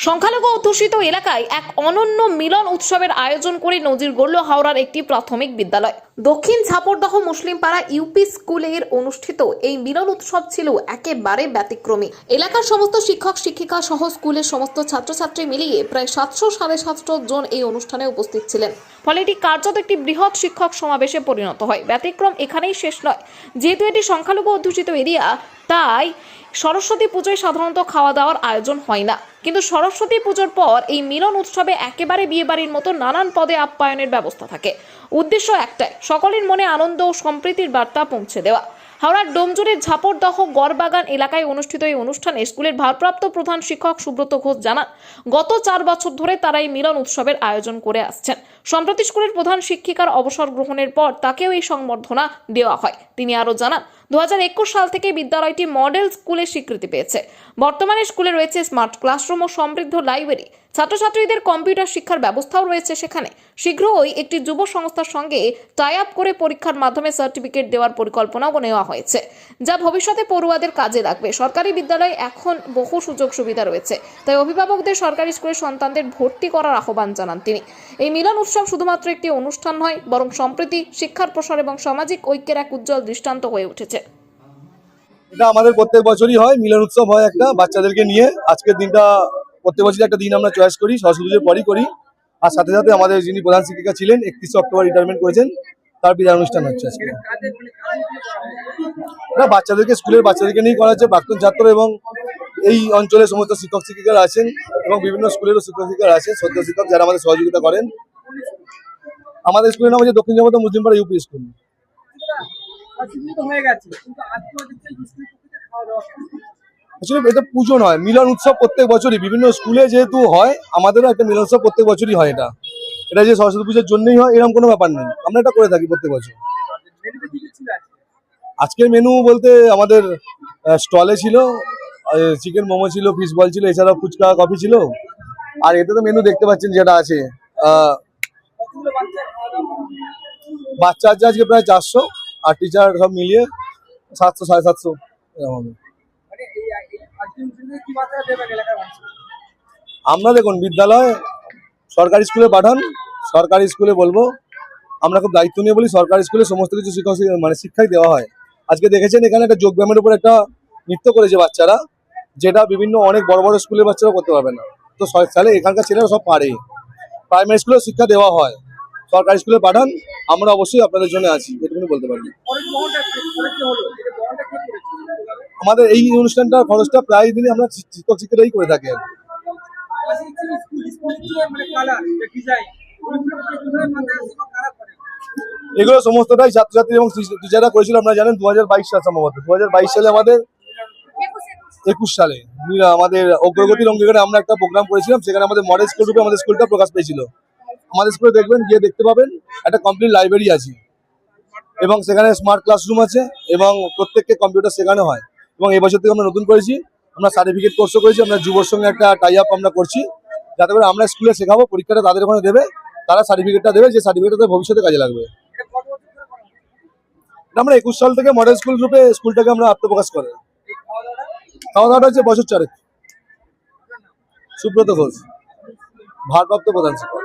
সংখ্যালঘু অধ্যুষিত এলাকায় এক অনন্য মিলন উৎসবের আয়োজন করে নজির গড়ল হাওড়ার একটি প্রাথমিক বিদ্যালয়। দক্ষিণ ঝাপড়দহ মুসলিম পাড়া ইউপি স্কুলের অনুষ্ঠিত এই মিলন উৎসব ছিল একেবারে ব্যতিক্রমী। এলাকার সমস্ত শিক্ষক শিক্ষিকা সহ স্কুলের সমস্ত ছাত্রছাত্রী মিলিয়ে প্রায় 700-750 জন এই অনুষ্ঠানে উপস্থিত ছিলেন। ফলে এটি কার্যত একটি বৃহৎ শিক্ষক সমাবেশে পরিণত হয়। ব্যতিক্রম এখানেই শেষ নয়, যেহেতু এটি সংখ্যালঘু অধ্যুষিত এরিয়া, তাই সরস্বতী পুজোয় সাধারণত খাওয়া দাওয়ার আয়োজন হয় না, কিন্তু সরস্বতী পুজোর পর এই মিলন উৎসবে একেবারে বিয়েবাড়ির মতো নানান পদে আপ্যায়নের ব্যবস্থা থাকে। উদ্দেশ্য একটাই, সকলের মনে আনন্দ ও সম্প্রীতির বার্তা পৌঁছে দেওয়া। হাওড়ার ডোমজুড়ের ঝাপড়দহ গড়বাগান এলাকায় অনুষ্ঠিত এই অনুষ্ঠানে স্কুলের ভারপ্রাপ্ত প্রধান শিক্ষক সুব্রত ঘোষ জানান, গত 4 বছর ধরে তারা এই মিলন উৎসবের আয়োজন করে আসছেন। সম্প্রতি স্কুলের প্রধান শিক্ষিকার অবসর গ্রহণের পর তাকেও এই সংবর্ধনা দেওয়া হয়। তিনি আরও জানান, 2021 সাল থেকে বিদ্যালয়টি মডেল স্কুলের স্বীকৃতি পেয়েছে। বর্তমানে স্কুলে রয়েছে স্মার্ট ক্লাসরুম ও সমৃদ্ধ লাইব্রেরি। ছাত্রছাত্রীদের কম্পিউটার শিক্ষার ব্যবস্থাও রয়েছে সেখানে। শীঘ্রই একটি যুব সংস্থার সঙ্গে টাই আপ করে পরীক্ষার মাধ্যমে সার্টিফিকেট দেওয়ার পরিকল্পনাও নেওয়া হয়েছে, যা ভবিষ্যতে পড়ুয়াদের কাজে লাগবে। সরকারি বিদ্যালয়ে এখন বহু সুযোগ সুবিধা রয়েছে, তাই অভিভাবকদের সরকারি স্কুলের সন্তানদের ভর্তি করার আহ্বান জানান তিনি। এই মিলন উৎসব শুধুমাত্র একটি অনুষ্ঠান নয়, বরং সম্প্রীতি, শিক্ষার প্রসার এবং সামাজিক ঐক্যের এক উজ্জ্বল দৃষ্টান্ত হয়ে উঠেছে। এটা আমাদের প্রত্যেক বছরই হয়, মিলন উৎসব হয় একটা বাচ্চাদেরকে নিয়ে। আজকের দিনটা প্রত্যেক বছরই একটা দিন আমরা চয়েস করি, সরস্বতী পুজোর পরই করি। আর সাথে সাথে আমাদের যিনি প্রধান শিক্ষিকা ছিলেন 31 অক্টোবর রিটায়ারমেন্ট করেছেন, তার বিদায় অনুষ্ঠান হচ্ছে আজকে। বাচ্চাদেরকে স্কুলের বাচ্চাদেরকে নিয়ে করা হচ্ছে, প্রাক্তন ছাত্র এবং এই অঞ্চলের সমস্ত শিক্ষক শিক্ষিকারা আছেন এবং বিভিন্ন স্কুলেরও শিক্ষক শিক্ষিকারা আছেন, সদ্য শিক্ষক যারা আমাদের সহযোগিতা করেন। আমাদের স্কুলের নাম হচ্ছে দক্ষিণ ঝাপড়দহ মুসলিম পাড়া ইউপি স্কুল। এটা পুজো নয়, মিলন উৎসব প্রত্যেক বছরই বিভিন্ন স্কুলে যেহেতু হয়, আমাদেরও একটা মিলন উৎসব প্রত্যেক বছরই হয়। এটা যে সরস্বতী পুজোর জন্যই হয় এরকম কোনো ব্যাপার নেই, আমরা এটা করে থাকি প্রত্যেক বছর। আজকের মেনু বলতে আমাদের স্টলে ছিল চিকেন মোমো ছিল, ফিশ বল ছিল, এছাড়াও ফুচকা কফি ছিল। আর এতে তো মেনু দেখতে পাচ্ছেন যেটা আছে, বাচ্চা আছে আজকে প্রায় 400, আর টিচার সব মিলিয়ে 700-750 এরকম হবে। আমরা দেখুন, বিদ্যালয় সরকারি স্কুলে পাঠান, সরকারি স্কুলে বলবো আমরা খুব দায়িত্ব নিয়ে বলি, সরকারি স্কুলে সমস্ত কিছু শিক্ষাই দেওয়া হয়। আজকে দেখেছেন এখানে একটা যোগ ব্যায়ামের উপর একটা নৃত্য করেছে বাচ্চারা, যেটা বিভিন্ন অনেক বড় বড় স্কুলের বাচ্চারা করতে পারবে না। তো তাহলে এখানকার ছেলেরা সব পারে। প্রাইমারি স্কুলেও শিক্ষা দেওয়া হয়, সরকারি স্কুলে পাঠান, আমরা অবশ্যই আপনাদের জন্য আছি, এটুকুনি বলতে পারি। আমাদের এই অনুষ্ঠানটার খরচটা প্রায় দিনই আমরা শিক্ষক শিক্ষিকারাই করে থাকি। এগুলো সমস্তটাই ছাত্রছাত্রী এবং টিচাররা করেছিল। আপনারা জানেন 2022 সাল, সম্ভবত 2022 সালে আমাদের 21 সালে আমাদের অগ্রগতির অঙ্গীকারে আমরা একটা প্রোগ্রাম করেছিলাম। সেখানে আমাদের মডেল স্কুল রূপে আমাদের স্কুলটা প্রকাশ পেয়েছিল। আমাদের স্কুলে দেখবেন, গিয়ে দেখতে পাবেন একটা কমপ্লিট লাইব্রেরি আছে এবং সেখানে স্মার্ট ক্লাসরুম আছে এবং প্রত্যেককে কম্পিউটার শেখানো হয়। এবং এই বছর থেকে আমরা নতুন করেছি, আমরা সার্টিফিকেট কোর্সও করেছি। আমরা যুবর সঙ্গে একটা টাই আপ আমরা করছি, যাতে করে আমরা স্কুলে শেখাবো, পরীক্ষাটা তাদের ওখানে দেবে, তারা সার্টিফিকেটটা দেবে, যে সার্টিফিকেটটা ভবিষ্যতে কাজে লাগবে। আমরা 21 সাল থেকে মডেল স্কুল রূপে স্কুলটাকে আমরা আত্মপ্রকাশ করে। খাওয়া দাওয়াটা হচ্ছে বছর 4। সুব্রত ঘোষ, ভারপ্রাপ্ত প্রধান শিক্ষক।